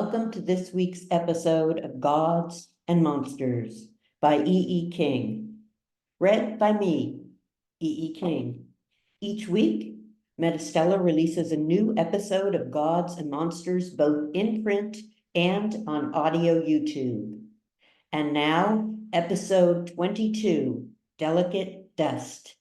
Welcome to this week's episode of Gods and Monsters by E.E. King. Read by me, E.E. King. Each week, MetaStellar releases a new episode of Gods and Monsters both in print and on audio YouTube. And now, episode 22, Delicate Dust.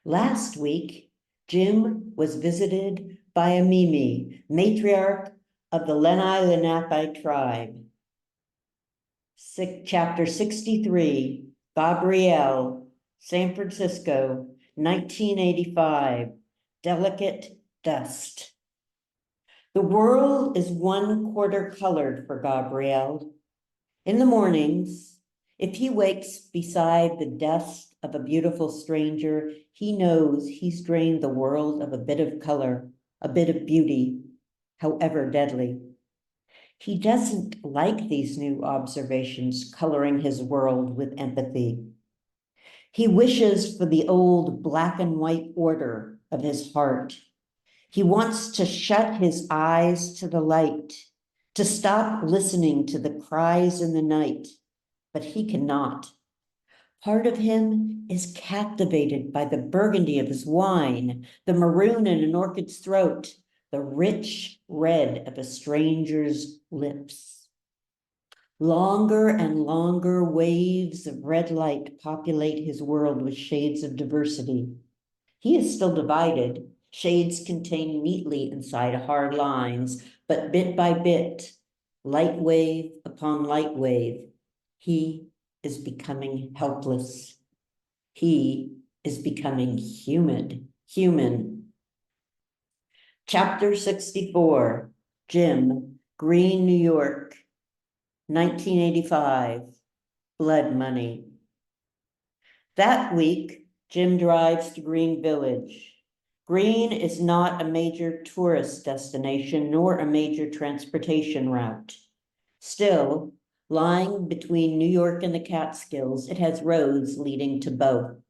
Last week, Jim was visited by a Mimi, matriarch of the Lenni Lenape tribe. Chapter 63, Gabrielle, San Francisco, 1985, Delicate Dust. The world is 1/4 colored for Gabrielle. In the mornings, if he wakes beside the dust of a beautiful stranger, he knows he's drained the world of a bit of color, a bit of beauty, however deadly. He doesn't like these new observations coloring his world with empathy. He wishes for the old black and white order of his heart. He wants to shut his eyes to the light, to stop listening to the cries in the night, but he cannot. Part of him is captivated by the burgundy of his wine, the maroon in an orchid's throat, the rich red of a stranger's lips. Longer and longer waves of red light populate his world with shades of diversity. He is still divided, shades contained neatly inside hard lines, but bit by bit, light wave upon light wave, he is becoming helpless. He is becoming human. Chapter 64, Jim, Green, New York, 1985, Blood Money. That week, Jim drives to Green Village. Green is not a major tourist destination nor a major transportation route. Still, lying between New York and the Catskills, it has roads leading to both.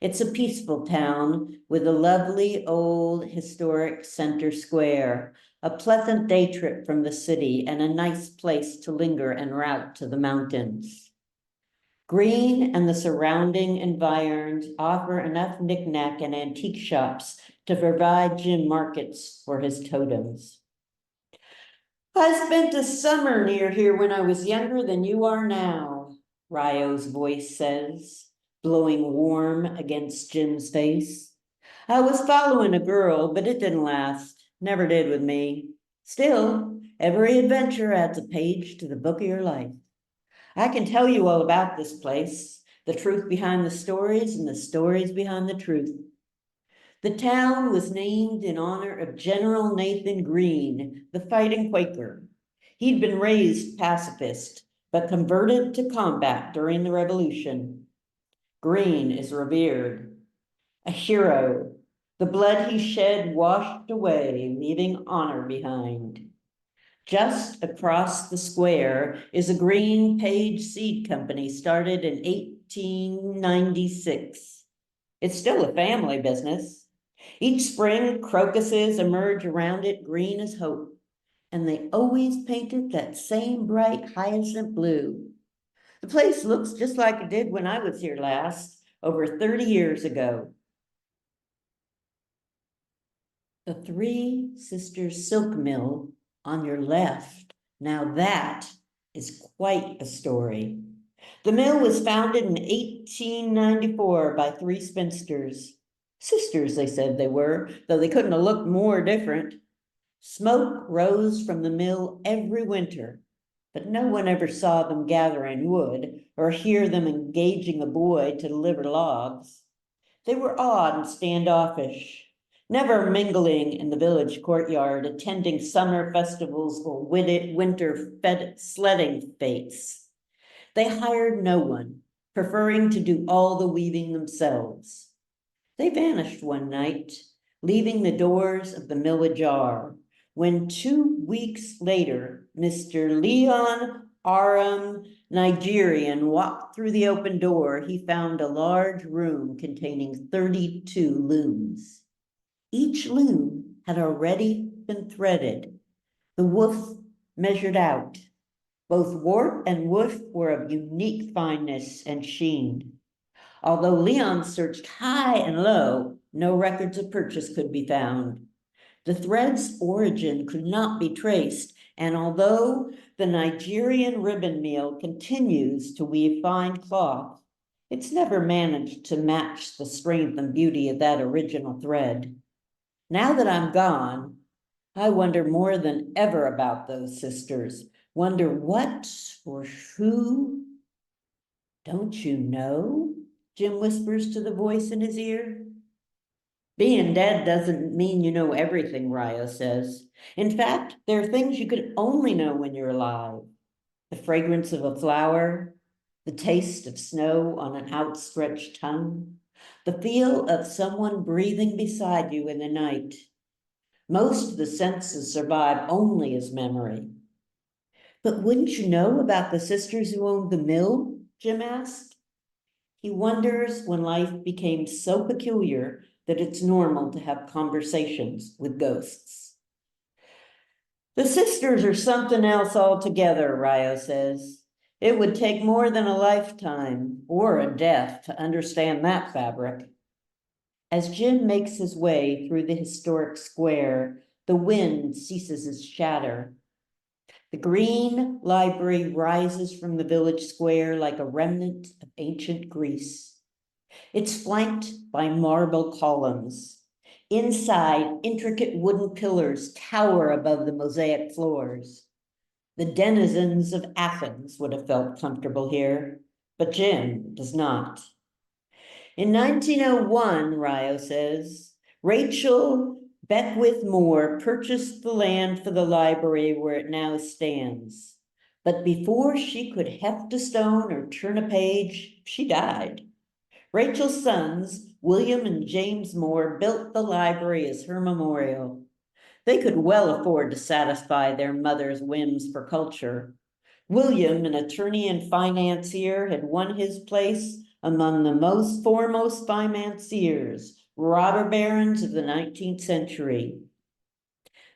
It's a peaceful town with a lovely old historic center square, a pleasant day trip from the city, and a nice place to linger en route to the mountains. Green and the surrounding environs offer enough knick-knack and antique shops to provide Jim markets for his totems. I spent a summer near here when I was younger than you are now, Ryo's voice says, blowing warm against Jim's face. I was following a girl, but it didn't last. Never did with me. Still, every adventure adds a page to the book of your life. I can tell you all about this place, the truth behind the stories and the stories behind the truth. The town was named in honor of General Nathan Greene, the fighting Quaker. He'd been raised pacifist, but converted to combat during the Revolution. Greene is revered, a hero. The blood he shed washed away, leaving honor behind. Just across the square is a Green Page Seed Company started in 1896. It's still a family business. Each spring, crocuses emerge around it, green as hope, and they always painted that same bright hyacinth blue. The place looks just like it did when I was here last, over 30 years ago. The Three Sisters Silk Mill on your left, now that is quite a story. The mill was founded in 1894 by three spinsters. Sisters, they said they were, though they couldn't have looked more different. Smoke rose from the mill every winter, but no one ever saw them gathering wood or hear them engaging a boy to deliver logs. They were odd and standoffish, never mingling in the village courtyard, attending summer festivals or winter sledding fetes. They hired no one, preferring to do all the weaving themselves. They vanished one night, leaving the doors of the mill ajar, when 2 weeks later, Mr. Leon Aram Nigerian walked through the open door. He found a large room containing 32 looms. Each loom had already been threaded. The woof measured out. Both warp and woof were of unique fineness and sheen. Although Leon searched high and low, no records of purchase could be found. The thread's origin could not be traced, and although the Nigerian ribbon mill continues to weave fine cloth, it's never managed to match the strength and beauty of that original thread. Now that I'm gone, I wonder more than ever about those sisters. Wonder what or who? Don't you know? Jim whispers to the voice in his ear. Being dead doesn't mean you know everything, Ryo says. In fact, there are things you could only know when you're alive. The fragrance of a flower, the taste of snow on an outstretched tongue, the feel of someone breathing beside you in the night. Most of the senses survive only as memory. But wouldn't you know about the sisters who owned the mill? Jim asked. He wonders when life became so peculiar that it's normal to have conversations with ghosts. The sisters are something else altogether, Ryo says. It would take more than a lifetime or a death to understand that fabric. As Jim makes his way through the historic square, the wind ceases its chatter. The green library rises from the village square like a remnant of ancient Greece. It's flanked by marble columns. Inside, intricate wooden pillars tower above the mosaic floors. The denizens of Athens would have felt comfortable here, but Jim does not. In 1901, Ryo says, Rachel Beckwith Moore purchased the land for the library where it now stands. But before she could heft a stone or turn a page, she died. Rachel's sons, William and James Moore, built the library as her memorial. They could well afford to satisfy their mother's whims for culture. William, an attorney and financier, had won his place among the foremost financiers, robber barons of the 19th century.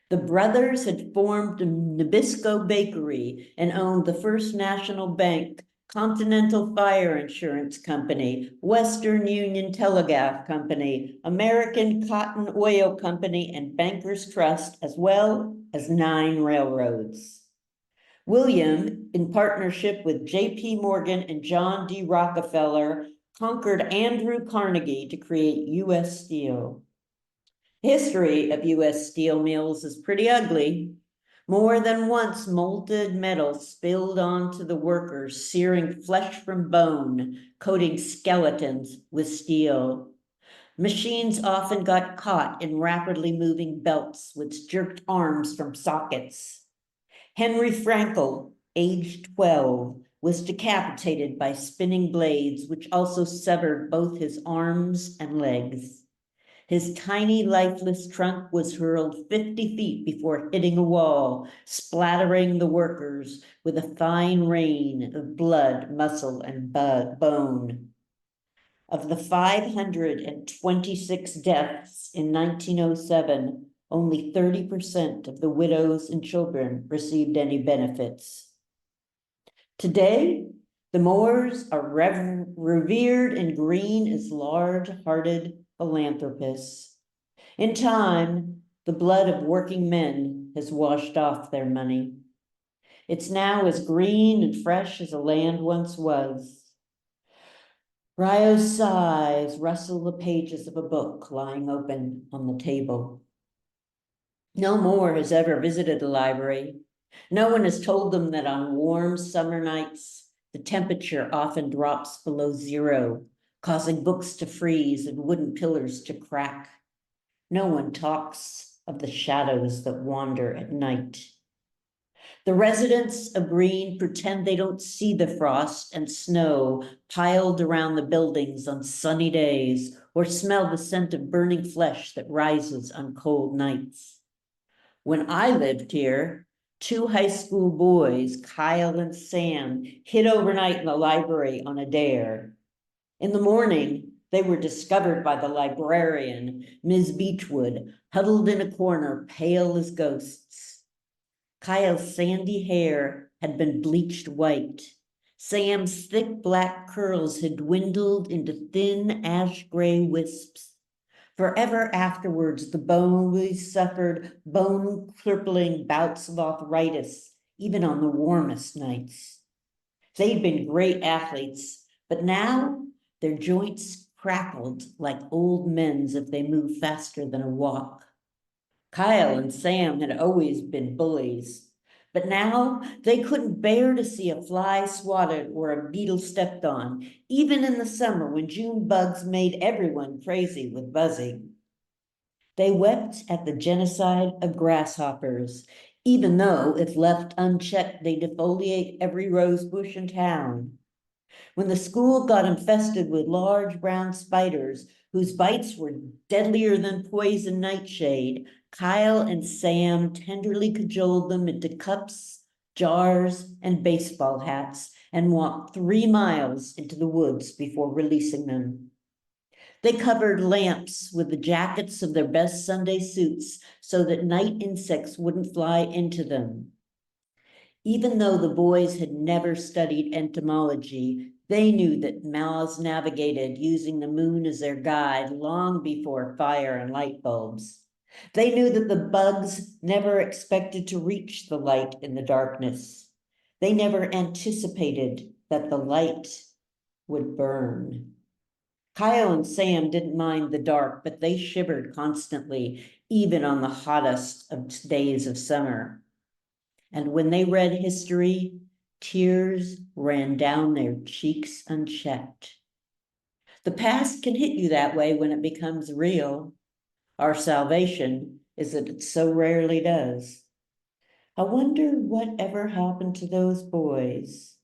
The brothers had formed Nabisco Bakery and owned the First National Bank, Continental Fire Insurance Company, Western Union Telegraph Company, American Cotton Oil Company, and Bankers Trust, as well as 9 railroads. William, in partnership with J.P. Morgan and John D. Rockefeller, conquered Andrew Carnegie to create U.S. Steel. History of U.S. steel mills is pretty ugly. More than once, molten metal spilled onto the workers, searing flesh from bone, coating skeletons with steel. Machines often got caught in rapidly moving belts, which jerked arms from sockets. Henry Frankel, aged 12, was decapitated by spinning blades, which also severed both his arms and legs. His tiny, lifeless trunk was hurled 50 feet before hitting a wall, splattering the workers with a fine rain of blood, muscle, and bone. Of the 526 deaths in 1907, only 30% of the widows and children received any benefits. Today, the Moores are revered and green as large-hearted philanthropists. In time, the blood of working men has washed off their money. It's now as green and fresh as the land once was. Ryo's sighs rustle the pages of a book lying open on the table. No Moore has ever visited the library. No one has told them that on warm summer nights, the temperature often drops below 0, causing books to freeze and wooden pillars to crack. No one talks of the shadows that wander at night. The residents of Green pretend they don't see the frost and snow piled around the buildings on sunny days, or smell the scent of burning flesh that rises on cold nights. When I lived here, 2 high school boys, Kyle and Sam, hid overnight in the library on a dare. In the morning, they were discovered by the librarian, Ms. Beechwood, huddled in a corner, pale as ghosts. Kyle's sandy hair had been bleached white. Sam's thick black curls had dwindled into thin ash gray wisps. Forever afterwards, the boys suffered bone-crippling bouts of arthritis, even on the warmest nights. They'd been great athletes, but now their joints crackled like old men's if they moved faster than a walk. Kyle and Sam had always been bullies, but now they couldn't bear to see a fly swatted or a beetle stepped on, even in the summer when June bugs made everyone crazy with buzzing. They wept at the genocide of grasshoppers, even though, if left unchecked, they defoliate every rose bush in town. When the school got infested with large brown spiders whose bites were deadlier than poison nightshade, Kyle and Sam tenderly cajoled them into cups, jars, and baseball hats and walked 3 miles into the woods before releasing them. They covered lamps with the jackets of their best Sunday suits so that night insects wouldn't fly into them. Even though the boys had never studied entomology, they knew that moths navigated using the moon as their guide long before fire and light bulbs. They knew that the bugs never expected to reach the light in the darkness. They never anticipated that the light would burn. Kyle and Sam didn't mind the dark, but they shivered constantly, even on the hottest of days of summer. And when they read history, tears ran down their cheeks unchecked. The past can hit you that way when it becomes real. Our salvation is that it so rarely does. I wonder what ever happened to those boys.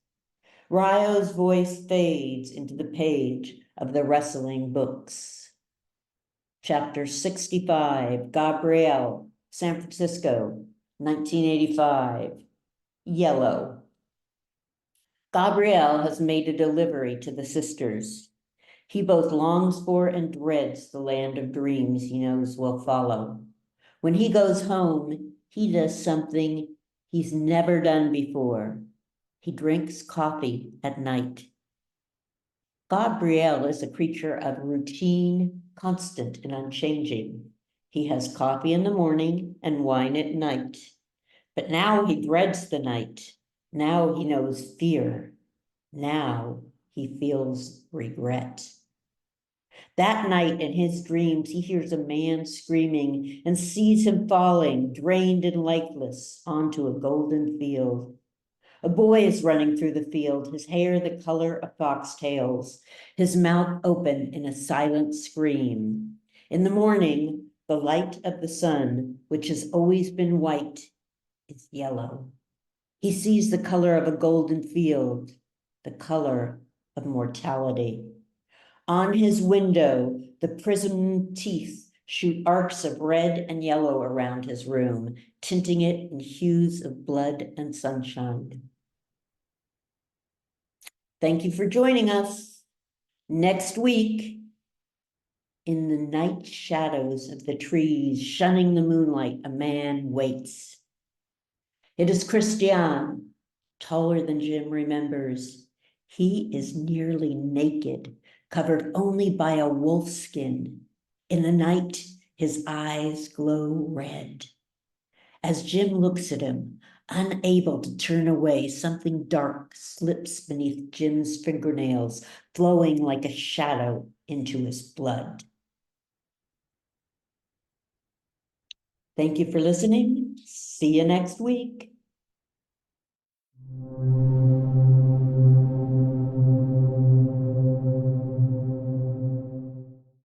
Ryo's voice fades into the page of the wrestling books. Chapter 65, Gabrielle, San Francisco, 1985. Yellow. Gabrielle has made a delivery to the sisters. He both longs for and dreads the land of dreams he knows will follow. When he goes home, he does something he's never done before. He drinks coffee at night. Gabrielle is a creature of routine, constant and unchanging. He has coffee in the morning and wine at night. But now he dreads the night. Now he knows fear. Now he feels regret. That night in his dreams, he hears a man screaming and sees him falling, drained and lifeless, onto a golden field. A boy is running through the field, his hair the color of foxtails, his mouth open in a silent scream. In the morning, the light of the sun, which has always been white, is yellow. He sees the color of a golden field, the color of mortality. On his window, the prism teeth shoot arcs of red and yellow around his room, tinting it in hues of blood and sunshine. Thank you for joining us. Next week, in the night shadows of the trees, shunning the moonlight, a man waits. It is Christian, taller than Jim remembers. He is nearly naked, covered only by a wolf skin. In the night, his eyes glow red. As Jim looks at him, unable to turn away, something dark slips beneath Jim's fingernails, flowing like a shadow into his blood. Thank you for listening. See you next week.